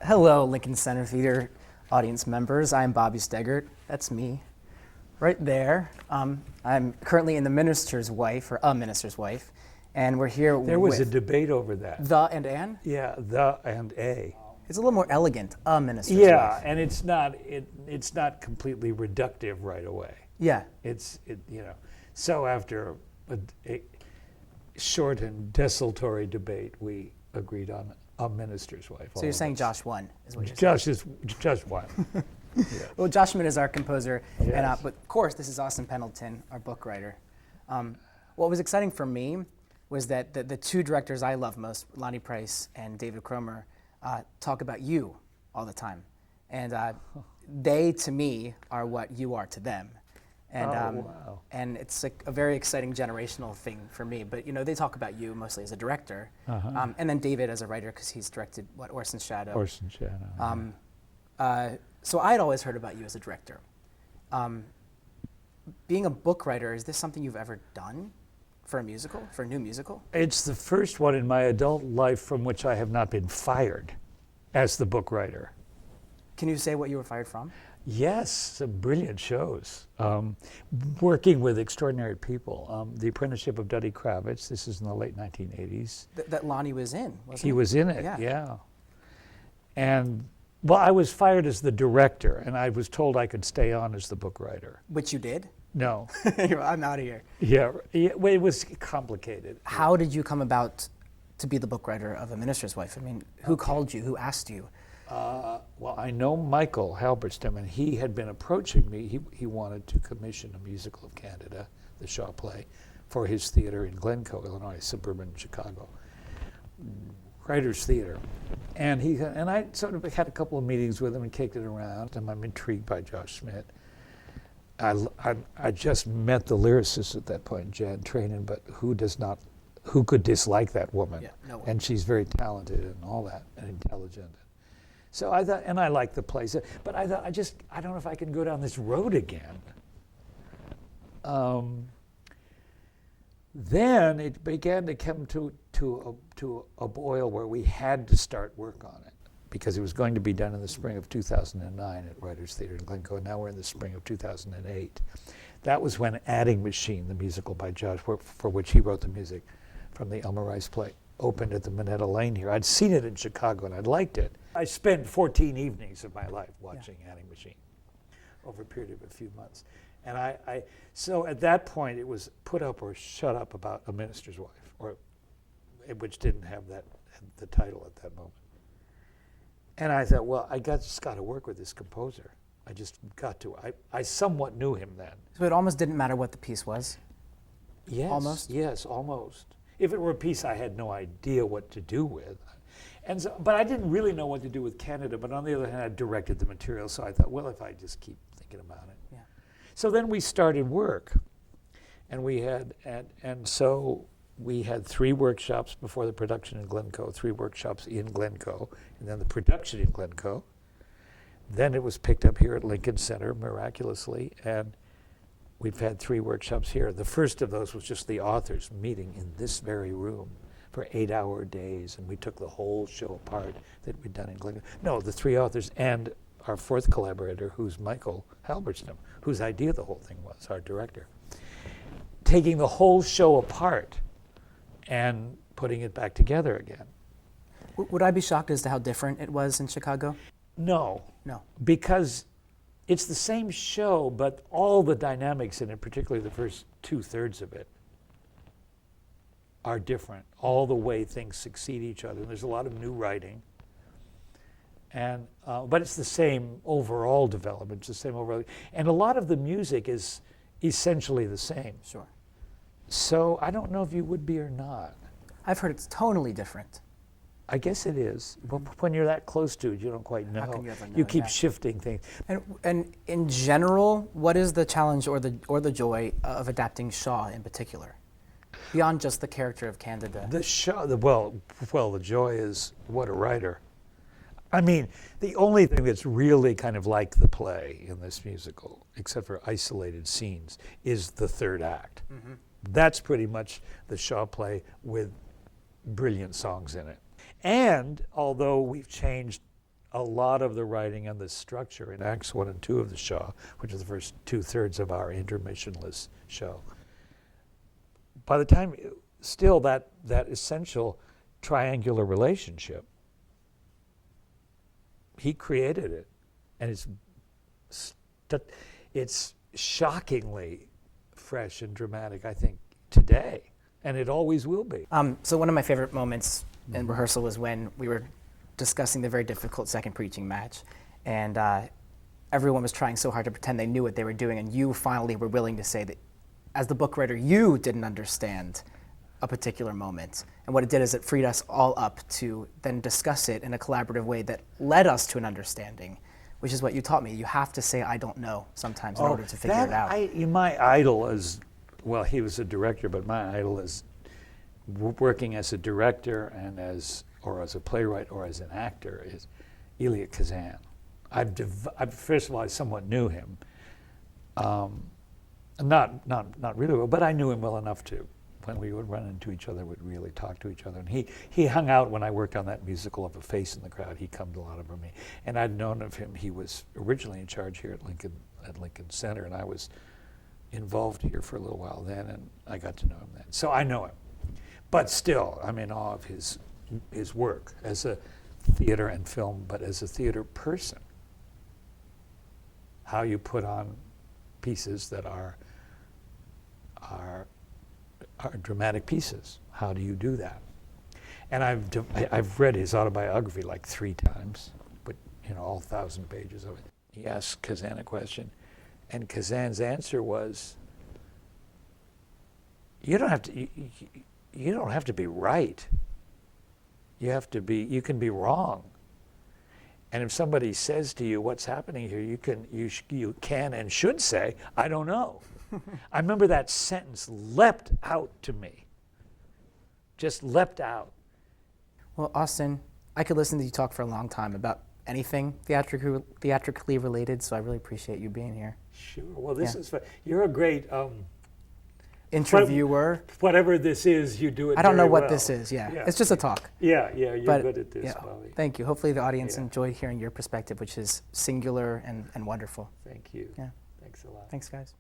Hello, Lincoln Center Theater audience members. I'm Bobby Steggert. That's me, right there. I'm currently in The Minister's Wife, or A Minister's Wife, and we're here There was a with debate over that. The and An. Yeah, the and a. It's a little more elegant, A Minister's Yeah, Wife. and it's not completely reductive right away. Yeah. So after a short and desultory debate, we agreed on A Minister's Wife. So you're saying Josh won, is what you're Josh won. Yeah. Well, Josh Schmidt is our composer, Yes. and but of course, this is Austin Pendleton, our book writer. What was exciting for me was that the two directors I love most, Lonnie Price and David Cromer, talk about you all the time, and they to me are what you are to them, and wow. and it's like a very exciting generational thing for me. But they talk about you mostly as a director, and then David as a writer because he's directed Orson Shadow. Orson Shadow. So I'd always heard about you as a director. Being a book writer, is this something you've ever done for a musical, for a new musical? It's the first one in my adult life from which I have not been fired as the book writer. Can you say what you were fired from? Yes, some brilliant shows. Working with extraordinary people. The Apprenticeship of Duddy Kravitz, this is in the late 1980s. That Lonnie was in, wasn't he? He was in it, Yeah. yeah. And, well, I was fired as the director, and I was told I could stay on as the book writer. Which you did? No. I'm out of here. Yeah, well, it was complicated. How did you come about to be the book writer of A Minister's Wife? I mean, who called you? Who asked you? Well, I know Michael Halberstam, and he had been approaching me. He wanted to commission a musical of Canada, the Shaw play, for his theater in Glencoe, Illinois, suburban Chicago, Writers Theater. And I sort of had a couple of meetings with him and kicked it around, and I'm intrigued by Josh Schmidt. I just met the lyricist at that point, Jan Trainin, but who could dislike that woman? Yeah, no one. And she's very talented and all that, and intelligent. So I thought, and I liked the place, but I thought, I don't know if I can go down this road again. Then it began to come to a boil where we had to start work on it, because it was going to be done in the spring of 2009 at Writers Theater in Glencoe, and now we're in the spring of 2008. That was when Adding Machine, the musical by Josh, for which he wrote the music from the Elmer Rice play, opened at the Minetta Lane here. I'd seen it in Chicago and I'd liked it. I spent 14 evenings of my life watching Adding Machine over a period of a few months. And so at that point it was put up or shut up about A Minister's Wife, which didn't have the title at that moment. And I thought, well, I just got to work with this composer. I just got to. I somewhat knew him then. So it almost didn't matter what the piece was? Yes. Almost? Yes, almost. If it were a piece I had no idea what to do with. But I didn't really know what to do with Canada, but on the other hand, I directed the material, so I thought, well, if I just keep thinking about it. Yeah. So then we started work, and so we had 3 workshops before the production in Glencoe, 3 workshops in Glencoe, and then the production in Glencoe. Then it was picked up here at Lincoln Center, miraculously, and we've had 3 workshops here. The first of those was just the authors meeting in this very room for 8-hour days, and we took the whole show apart that we'd done in Glencoe. No, the 3 authors and our 4th collaborator, who's Michael Halberstam, whose idea the whole thing was, our director. Taking the whole show apart and putting it back together again. Would I be shocked as to how different it was in Chicago? No. No. Because it's the same show, but all the dynamics in it, particularly the first 2/3 of it, are different. All the way things succeed each other. There's a lot of new writing. And but it's the same overall development, it's the same overall. And a lot of the music is essentially the same. Sure. So I don't know if you would be or not. I've heard it's tonally different. I guess it is. But when you're that close to it, you don't quite know. How can you ever know? You keep Yeah. shifting things. And in general, what is the challenge or the joy of adapting Shaw in particular, beyond just the character of Candida? The joy is what a writer. I mean, the only thing that's really kind of like the play in this musical, except for isolated scenes, is the 3rd act. Mm-hmm. That's pretty much the Shaw play with brilliant songs in it. And although we've changed a lot of the writing and the structure in Acts 1 and 2 of the show, which is the first 2/3 of our intermissionless show. By the time, still that essential triangular relationship, he created it, and it's shockingly fresh and dramatic, I think, today, and it always will be. So one of my favorite moments in rehearsal was when we were discussing the very difficult second preaching match, and everyone was trying so hard to pretend they knew what they were doing, and you finally were willing to say that, as the book writer, you didn't understand a particular moment. And what it did is it freed us all up to then discuss it in a collaborative way that led us to an understanding, which is what you taught me. You have to say, I don't know, sometimes in order to figure it out. My idol is, well, he was a director, but my idol is working as a director and as a playwright or as an actor is Elia Kazan. First of all, I somewhat knew him. Not really well, but I knew him well enough to, when we would run into each other, would really talk to each other. And he hung out when I worked on that musical of A Face in the Crowd. He'd come to a lot of me. And I'd known of him. He was originally in charge here at Lincoln Center, and I was involved here for a little while then, and I got to know him then. So I know him. But still, I'm in awe of his work as a theater and film, but as a theater person. How you put on pieces that are dramatic pieces. How do you do that? And I've read his autobiography like 3 times, but all 1,000 pages of it. He asked Kazan a question, and Kazan's answer was, "You don't have to be right. You can be wrong. And if somebody says to you, what's happening here, you can and should say, I don't know." I remember that sentence leapt out to me. Just leapt out. Well, Austin, I could listen to you talk for a long time about anything theatrically related, so I really appreciate you being here. Sure. Well, this is fun. You're a great interviewer. Whatever this is, you do it. I don't know very what well. this is. Yeah, it's just a talk. Yeah, you're good at this, Bobby. Thank you. Hopefully the audience enjoyed hearing your perspective, which is singular and wonderful. Thank you. Yeah. Thanks a lot. Thanks, guys.